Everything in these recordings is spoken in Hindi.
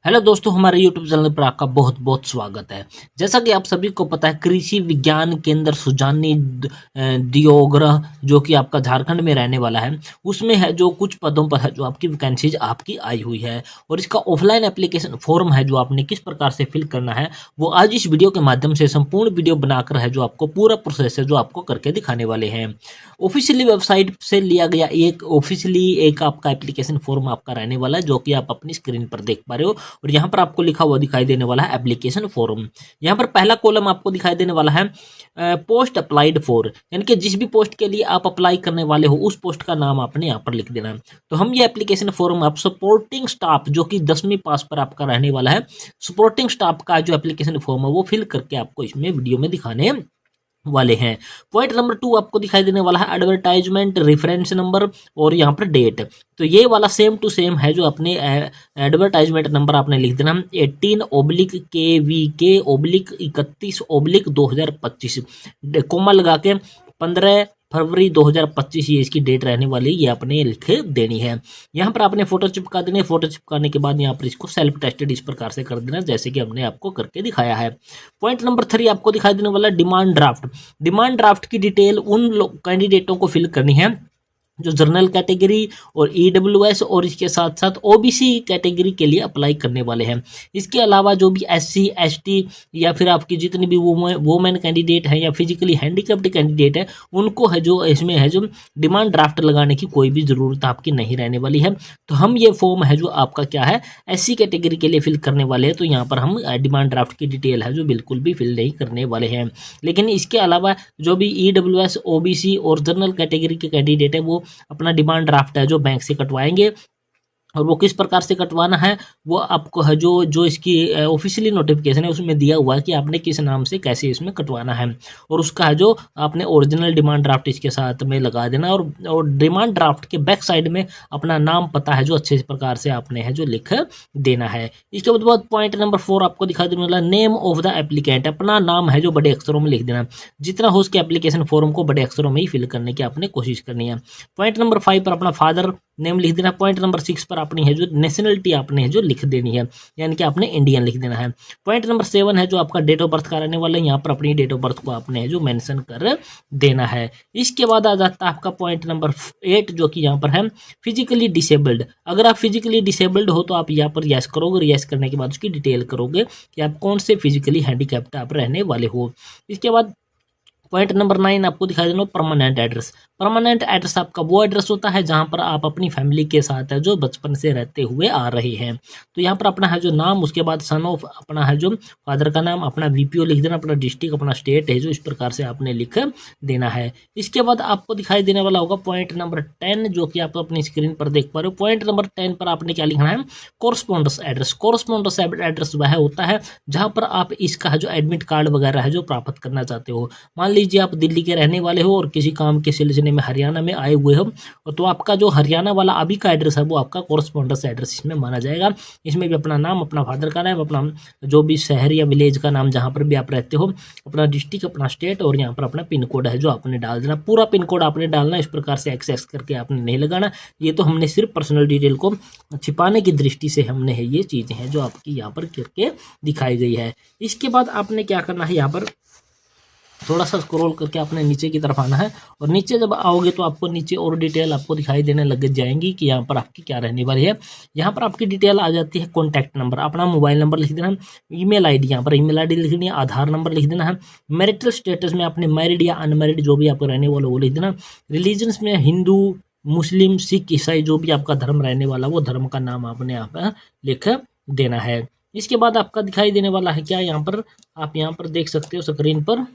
हेलो दोस्तों, हमारे यूट्यूब चैनल पर आपका बहुत बहुत स्वागत है। जैसा कि आप सभी को पता है, कृषि विज्ञान केंद्र सुजानी दियोग्रह जो कि आपका झारखंड में रहने वाला है, उसमें है जो कुछ पदों पर है जो आपकी वैकेंसीज आपकी आई हुई है और इसका ऑफलाइन एप्लीकेशन फॉर्म है जो आपने किस प्रकार से फिल करना है वो आज इस वीडियो के माध्यम से संपूर्ण वीडियो बनाकर है जो आपको पूरा प्रोसेस है जो आपको करके दिखाने वाले हैं। ऑफिशियली वेबसाइट से लिया गया एक आपका एप्लीकेशन फॉर्म आपका रहने वाला है जो कि आप अपनी स्क्रीन पर देख पा रहे हो और यहाँ पर आपको लिखा हुआ दिखाई देने वाला है एप्लीकेशन फॉर्म। यहाँ पर पहला कॉलम आपको दिखाई देने वाला है पोस्ट अप्लाइड फॉर, यानी कि जिस भी पोस्ट के लिए आप अप्लाई करने वाले हो उस पोस्ट का नाम आपने यहाँ पर लिख देना है। तो हम ये एप्लीकेशन फॉर्म आप सपोर्टिंग स्टाफ जो कि 10वीं पास पर आपका रहने वाला है, सपोर्टिंग स्टाफ का जो एप्लीकेशन फॉर्म है वो फिल करके आपको इसमें वीडियो में दिखाने वाले हैं। पॉइंट नंबर 2 आपको दिखाई देने वाला है एडवर्टाइजमेंट रेफरेंस नंबर और यहाँ पर डेट। तो ये वाला सेम टू सेम है जो अपने एडवर्टाइजमेंट नंबर आपने लिख देना 18/KVK/31/2025 कोमा लगा के 15 फरवरी 2025 ये इसकी डेट रहने वाली, ये आपने लिख देनी है। यहाँ पर आपने फोटो चिपका देनी है। फोटो चिपकाने के बाद यहाँ पर इसको सेल्फ टेस्टेड इस प्रकार से कर देना जैसे कि हमने आपको करके दिखाया है। पॉइंट नंबर 3 आपको दिखाई देने वाला डिमांड ड्राफ्ट। डिमांड ड्राफ्ट की डिटेल उन कैंडिडेटों को फिल करनी है जो जनरल कैटेगरी और ईडब्ल्यूएस और इसके साथ साथ ओबीसी कैटेगरी के लिए अप्लाई करने वाले हैं। इसके अलावा जो भी एससी एसटी या फिर आपकी जितनी भी वुमेन कैंडिडेट है या फिजिकली हैंडीकैप्ड कैंडिडेट है उनको है जो इसमें है जो डिमांड ड्राफ्ट लगाने की कोई भी ज़रूरत आपकी नहीं रहने वाली है। तो हम ये फॉर्म है जो आपका क्या है एससी कैटेगरी के लिए फिल करने वाले हैं, तो यहाँ पर हम डिमांड ड्राफ्ट की डिटेल है जो बिल्कुल भी फिल नहीं करने वाले हैं। लेकिन इसके अलावा जो भी ईडब्ल्यूएस ओबीसी और जनरल कैटेगरी के कैंडिडेट है वो अपना डिमांड ड्राफ्ट है जो बैंक से कटवाएंगे और वो किस प्रकार से कटवाना है वो आपको है जो जो इसकी ऑफिशियली नोटिफिकेशन है उसमें दिया हुआ है कि आपने किस नाम से कैसे इसमें कटवाना है और उसका है जो आपने ओरिजिनल डिमांड ड्राफ्ट इसके साथ में लगा देना और डिमांड ड्राफ्ट के बैक साइड में अपना नाम पता है जो अच्छे प्रकार से आपने है जो लिख देना है। इसके बाद पॉइंट नंबर 4 आपको दिखा देने वाला नेम ऑफ द एप्लीकेंट। अपना नाम है जो बड़े अक्षरों में लिख देना, जितना हो उसके एप्लीकेशन फॉर्म को बड़े अक्षरों में ही फिल करने की आपने कोशिश करनी है। पॉइंट नंबर 5 पर अपना फादर नेम लिख देना। पॉइंट नंबर 6 पर अपनी है जो नेशनलिटी आपने है जो लिख देनी है, यानी कि आपने इंडियन लिख देना है। पॉइंट नंबर 7 है जो आपका डेट ऑफ बर्थ का रहने वाला है, यहाँ पर अपनी डेट ऑफ बर्थ को आपने है जो मेंशन कर देना है। इसके बाद आ जाता है आपका पॉइंट नंबर 8 जो कि यहाँ पर है फिजिकली डिसेबल्ड। अगर आप फिजिकली डिसेबल्ड हो तो आप यहाँ पर यस करोगे, यस करने के बाद उसकी डिटेल करोगे कि आप कौन से फिजिकली हैंडीकैप्ड आप रहने वाले हो। इसके बाद पॉइंट नंबर 9 आपको दिखाई देना परमानेंट एड्रेस। परमानेंट एड्रेस आपका वो एड्रेस होता है जहां पर आप अपनी फैमिली के साथ है जो बचपन से रहते हुए आ रहे हैं। तो यहाँ पर अपना है जो नाम, उसके बाद सन ऑफ अपना है जो फादर का नाम, अपना वीपीओ लिख देना, अपना डिस्ट्रिक्ट, अपना स्टेट है जो इस प्रकार से आपने लिख देना है। इसके बाद आपको दिखाई देने वाला होगा पॉइंट नंबर 10 जो कि आप अपनी स्क्रीन पर देख पा रहे हो। पॉइंट नंबर 10 पर आपने क्या लिखना है कोरस्पोंडेंस एड्रेस। कोरस्पोंडेंस एड्रेस वह होता है जहां पर आप इसका है जो एडमिट कार्ड वगैरह है जो प्राप्त करना चाहते हो। मान लीजिए आप दिल्ली के रहने वाले हो और किसी काम के सिलसिले में हरियाणा में आए हुए हो तो आपका जो हरियाणा वाला अभी का एड्रेस है वो आपका कोरस्पोंडेंस एड्रेस इसमें माना जाएगा। इसमें भी अपना नाम, अपना फादर का नाम, अपना जो भी शहर या विलेज का नाम जहाँ पर भी आप रहते हो, अपना डिस्ट्रिक्ट, अपना स्टेट और यहाँ पर अपना पिन कोड है जो आपने डाल देना। पूरा पिन कोड आपने डालना, इस प्रकार से एक्सेस करके आपने नहीं लगाना। ये तो हमने सिर्फ पर्सनल डिटेल को छिपाने की दृष्टि से हमने है ये चीज़ें हैं जो आपकी यहाँ पर करके दिखाई गई है। इसके बाद आपने क्या करना है, यहाँ पर थोड़ा सा स्क्रॉल करके आपने नीचे की तरफ आना है और नीचे जब आओगे तो आपको नीचे और डिटेल आपको दिखाई देने लग जाएंगी कि यहाँ पर आपकी क्या रहने वाली है। यहाँ पर आपकी डिटेल आ जाती है कॉन्टैक्ट नंबर, अपना मोबाइल नंबर लिख देना है, ईमेल आईडी, यहाँ पर ईमेल आईडी लिख देनी है, आधार नंबर लिख देना है, मैरिटल स्टेटस में आपने मैरिड या अनमैरिड जो भी आपको रहने वाला वो लिख देना, रिलीजन्स में हिंदू, मुस्लिम, सिख, ईसाई जो भी आपका धर्म रहने वाला वो धर्म का नाम आपने यहाँ पर लिख देना है। इसके बाद आपका दिखाई देने वाला है क्या, यहाँ पर आप यहाँ पर देख सकते हो स्क्रीन पर,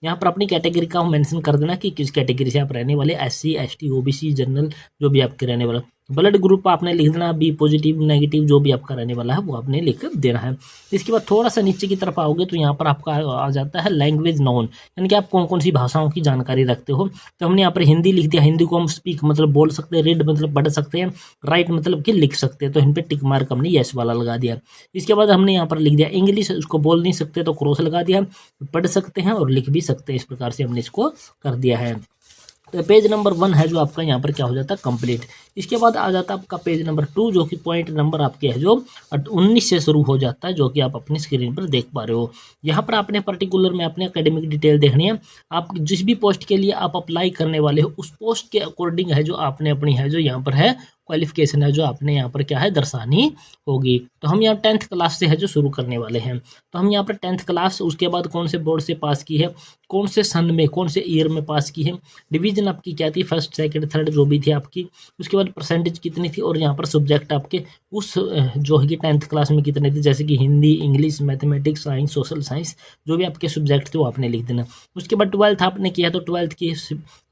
यहाँ पर अपनी कैटेगरी का मेंशन कर देना कि किस कैटेगरी से आप रहने वाले, एससी एसटी ओबीसी जनरल जो भी आपके रहने वाला। ब्लड ग्रुप आपने लिख देना, बी पॉजिटिव नेगेटिव जो भी आपका रहने वाला है वो आपने लिख देना है। इसके बाद थोड़ा सा नीचे की तरफ आओगे तो यहाँ पर आपका आ जाता है लैंग्वेज नोन, यानी कि आप कौन कौन सी भाषाओं की जानकारी रखते हो। तो हमने यहाँ पर हिंदी लिख दिया, हिंदी को हम स्पीक मतलब बोल सकते हैं, रीड मतलब पढ़ सकते हैं, राइट मतलब कि लिख सकते हैं, तो इन पर टिक मार्क हमने यस वाला लगा दिया। इसके बाद हमने यहाँ पर लिख दिया इंग्लिश, उसको बोल नहीं सकते तो क्रॉस लगा दिया, पढ़ सकते हैं और लिख भी सकते हैं, इस प्रकार से हमने इसको कर दिया है। तो पेज नंबर 1 है जो आपका यहाँ पर क्या हो जाता है कंप्लीट। इसके बाद आ जाता है आपका पेज नंबर 2, जो कि पॉइंट नंबर आपके है जो 19 से शुरू हो जाता है, जो कि आप अपनी स्क्रीन पर देख पा रहे हो। यहाँ पर आपने पर्टिकुलर में अपने एकेडमिक डिटेल देखनी है। आप जिस भी पोस्ट के लिए आप अप्लाई करने वाले हो उस पोस्ट के अकॉर्डिंग है जो आपने अपनी है जो यहाँ पर है क्वालिफिकेशन है जो आपने यहाँ पर क्या है दर्शानी होगी। तो हम यहाँ 10th क्लास से है जो शुरू करने वाले हैं। तो हम यहाँ पर 10th क्लास, उसके बाद कौन से बोर्ड से पास की है, कौन से सन में, कौन से ईयर में पास की है, डिवीजन आपकी क्या थी, फर्स्ट सेकंड थर्ड जो भी थी आपकी, उसके बाद परसेंटेज कितनी थी, और यहाँ पर सब्जेक्ट आपके उस जो है कि 10th क्लास में कितने थे, जैसे कि Hindi, English, mathematics, science, social science, जो भी आपके सब्जेक्ट थे वो आपने लिख देना। उसके बाद 12th आपने किया तो 12th की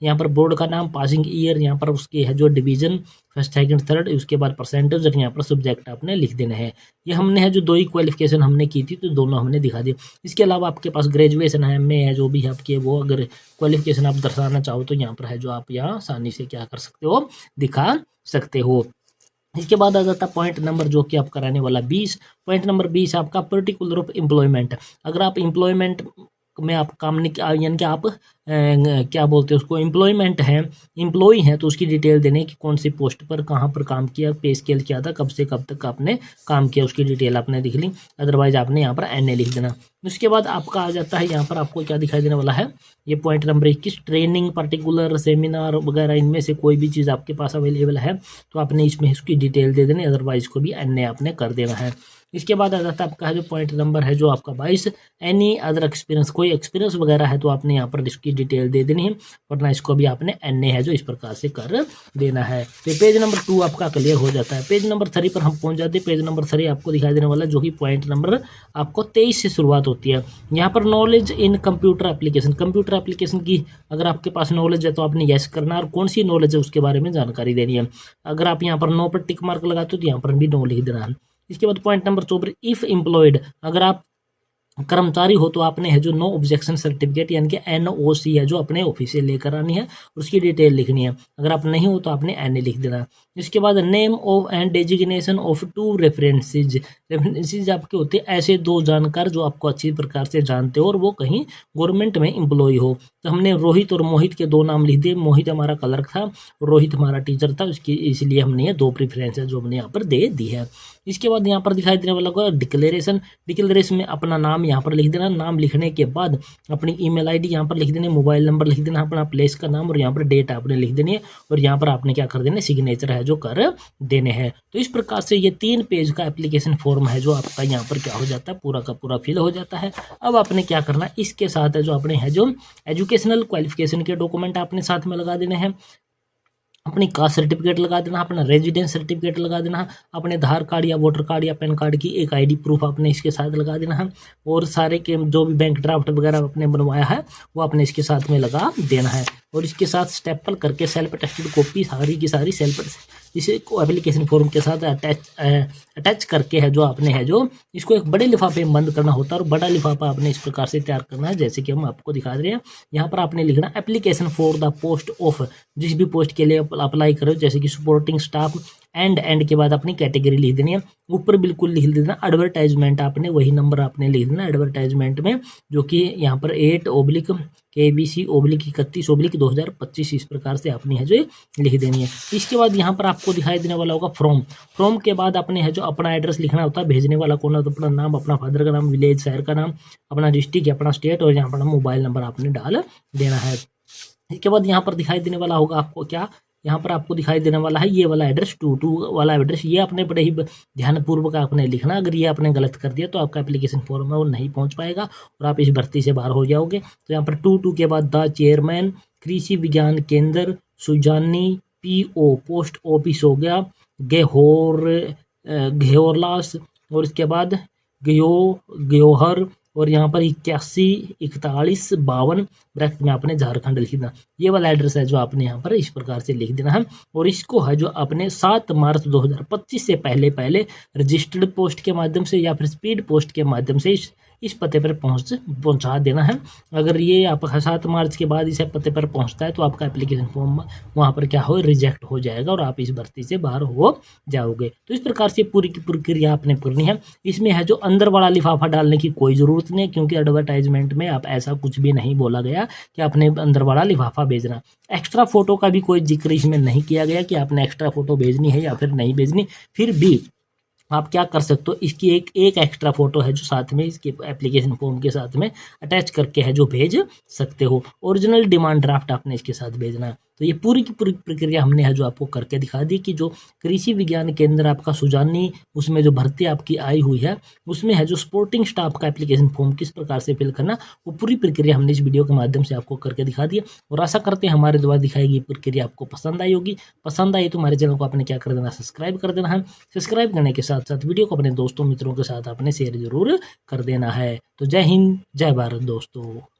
यहाँ पर बोर्ड का नाम, पासिंग ईयर, यहाँ पर उसकी है जो डिवीजन फर्स्ट सेकंड थर्ड, उसके बाद परसेंटेज, और यहाँ पर सब्जेक्ट आपने लिख देना है। ये हमने है जो 2 ही क्वालिफिकेशन हमने की थी तो दोनों हमने दिखा दिया। इसके अलावा आपके पास ग्रेजुएशन है, एमए है, जो भी है आपकी वो अगर क्वालिफिकेशन आप दर्शाना चाहो तो यहाँ पर है जो आप यहाँ आसानी से क्या कर सकते हो, दिखा सकते हो। इसके बाद आ जाता पॉइंट नंबर जो कि आपका रहने वाला 20। पॉइंट नंबर 20 आपका पर्टिकुलर ऑफ एम्प्लॉयमेंट। अगर आप एम्प्लॉयमेंट में आप काम नहीं, यानी कि आप क्या बोलते हैं उसको, एम्प्लॉयमेंट है, एम्प्लॉय हैं, तो उसकी डिटेल देने की कौन सी पोस्ट पर कहाँ पर काम किया, पे स्केल क्या था, कब से कब तक आपने काम किया, उसकी डिटेल आपने लिख ली। अदरवाइज आपने यहाँ पर एनए लिख देना। उसके बाद आपका आ जाता है यहाँ पर आपको क्या दिखाई देने वाला है, ये point number 21, training, particular seminar वगैरह, इनमें से कोई भी चीज़ आपके पास अवेलेबल है तो आपने इसमें उसकी डिटेल दे देनी, अदरवाइज को भी एनए आपने कर देना है। इसके बाद आ जाता है आपका जो पॉइंट नंबर है जो आपका 22, एनी अदर एक्सपीरियंस, कोई एक्सपीरियंस वगैरह है तो आपने यहाँ पर इसकी डिटेल दे देनी है, वरना इसको भी आपने एनए है जो इस प्रकार से कर देना है। तो पेज नंबर 2 आपका क्लियर हो जाता है। पेज नंबर 3 पर हम पहुंच जाते हैं। पेज नंबर 3 आपको दिखाई देने वाला जो कि पॉइंट नंबर आपको 23 से शुरुआत होती है। यहाँ पर knowledge in computer application, computer application की अगर आपके पास नॉलेज है तो आपने यस करना, और कौन सी नॉलेज है उसके बारे में जानकारी देनी है। अगर आप यहाँ पर नो पर टिक मार्क लगाते हो तो यहाँ पर भी नो लिख देना है। इसके बाद पॉइंट नंबर 24, इफ एम्प्लॉयड, अगर आप कर्मचारी हो तो आपने है जो नो ऑब्जेक्शन सर्टिफिकेट यानी कि एनओसी है जो अपने ऑफिस से लेकर आनी है, उसकी डिटेल लिखनी है। अगर आप नहीं हो तो आपने एनए लिख देना। इसके बाद name of and designation of 2 references, references आपके होते हैं ऐसे 2 जानकार जो आपको अच्छी प्रकार से जानते हो और वो कहीं गवर्नमेंट में एम्प्लॉय हो। तो हमने रोहित और मोहित के 2 नाम लिख दिए। मोहित हमारा क्लर्क था, रोहित हमारा टीचर था, उसकी इसलिए हमने ये 2 प्रीफरेंस है जो हमने यहाँ पर दे दी है। इसके बाद यहाँ पर दिखाई देने वाला होगा डिक्लेरेशन। डिक्लेरेशन में अपना नाम यहाँ पर लिख देना। नाम लिखने के बाद अपनी ईमेल आईडी यहाँ पर लिख देनी, मोबाइल नंबर लिख देना, अपना प्लेस का नाम, और यहाँ पर डेट आपने लिख देनी है, और यहाँ पर आपने क्या कर देना, सिग्नेचर है जो कर देने हैं। तो इस प्रकार से ये 3 पेज का एप्लीकेशन फॉर्म है जो आपका यहाँ पर क्या हो जाता है, पूरा का पूरा फिल हो जाता है। अब आपने क्या करना है, इसके साथ है जो अपने है जो एजुकेशनल क्वालिफिकेशन के डॉक्यूमेंट आपने साथ में लगा देने हैं। अपनी कास्ट सर्टिफिकेट लगा देना, अपना रेजिडेंस सर्टिफिकेट लगा देना, अपने आधार कार्ड या वोटर कार्ड या पैन कार्ड की एक आईडी प्रूफ आपने इसके साथ लगा देना है, और सारे के जो भी बैंक ड्राफ्ट वगैरह आपने बनवाया है वो आपने इसके साथ में लगा देना है। और इसके साथ स्टेपल करके सेल्फ अटेस्टेड कॉपी सारी की सारी इसे एप्लीकेशन फॉर्म के साथ अटैच करके है जो आपने है जो इसको एक बड़े लिफाफे में बंद करना होता है, और बड़ा लिफाफा आपने इस प्रकार से तैयार करना है जैसे कि हम आपको दिखा रहे हैं। यहाँ पर आपने लिखना application for the post of, जिस भी पोस्ट के लिए अप्लाई करो, जैसे कि सपोर्टिंग स्टाफ, एंड के बाद अपनी कैटेगरी लिख देनी है। ऊपर बिल्कुल लिख देना एडवर्टाइजमेंट, आपने वही नंबर आपने लिख देना एडवर्टाइजमेंट में, जो कि यहाँ पर 8/KBC/31/2025 इस प्रकार से आपने है जो लिख देनी है। इसके बाद यहाँ पर आपको दिखाई देने वाला होगा फ्रॉम। फ्रॉम के बाद अपने है जो अपना एड्रेस लिखना होता है, भेजने वाला कौन है तो अपना नाम, अपना फादर का नाम, विलेज शहर का नाम, अपना डिस्ट्रिक्ट, अपना स्टेट, और यहाँ पर मोबाइल नंबर आपने डाल देना है। इसके बाद यहाँ पर दिखाई देने वाला होगा आपको क्या, यहाँ पर आपको दिखाई देने वाला है ये वाला एड्रेस 22 वाला एड्रेस, ये आपने बड़े ही ध्यानपूर्वक आपने लिखना। अगर ये आपने गलत कर दिया तो आपका एप्लीकेशन फॉर्म है वो नहीं पहुंच पाएगा और आप इस भर्ती से बाहर हो जाओगे। तो यहाँ पर 22 के बाद द चेयरमैन कृषि विज्ञान केंद्र सुजानी PO पोस्ट ऑफिस हो गया घेहोरलास, और इसके बाद ग्योहर, और यहाँ पर 814152 ब्रैकेट में आपने झारखंड लिख देना। ये वाला एड्रेस है जो आपने यहाँ पर इस प्रकार से लिख देना है, और इसको है जो आपने 7 मार्च 2025 से पहले रजिस्टर्ड पोस्ट के माध्यम से या फिर स्पीड पोस्ट के माध्यम से इस पते पर पहुंचा देना है। अगर ये आपका 7 मार्च के बाद इस पते पर पहुंचता है तो आपका एप्लीकेशन फॉर्म वहाँ पर क्या हो, रिजेक्ट हो जाएगा और आप इस भर्ती से बाहर हो जाओगे। तो इस प्रकार से पूरी की प्रक्रिया आपने करनी है। इसमें है जो अंदर वाला लिफाफा डालने की कोई ज़रूरत नहीं है, क्योंकि एडवर्टाइजमेंट में आप ऐसा कुछ भी नहीं बोला गया कि आपने अंदर वाला लिफाफा भेजना। एक्स्ट्रा फोटो का भी कोई जिक्र इसमें नहीं किया गया कि आपने एक्स्ट्रा फोटो भेजनी है या फिर नहीं भेजनी। फिर भी आप क्या कर सकते हो, इसकी एक एक्स्ट्रा फोटो है जो साथ में इसके एप्लीकेशन फॉर्म के साथ में अटैच करके है जो भेज सकते हो। ओरिजिनल डिमांड ड्राफ्ट आपने इसके साथ भेजना है। तो ये पूरी की पूरी प्रक्रिया हमने है जो आपको करके दिखा दी कि जो कृषि विज्ञान केंद्र आपका सुजानी, उसमें जो भर्ती आपकी आई हुई है उसमें है जो सपोर्टिंग स्टाफ का एप्लीकेशन फॉर्म किस प्रकार से फिल करना, वो पूरी प्रक्रिया हमने इस वीडियो के माध्यम से आपको करके दिखा दी। और आशा करते हैं हमारे द्वारा दिखाई गई प्रक्रिया आपको पसंद आई होगी। पसंद आई तो हमारे चैनल को आपने क्या कर देना, सब्सक्राइब कर देना है। सब्सक्राइब करने के साथ साथ वीडियो को अपने दोस्तों मित्रों के साथ आपने शेयर जरूर कर देना है। तो जय हिंद, जय भारत दोस्तों।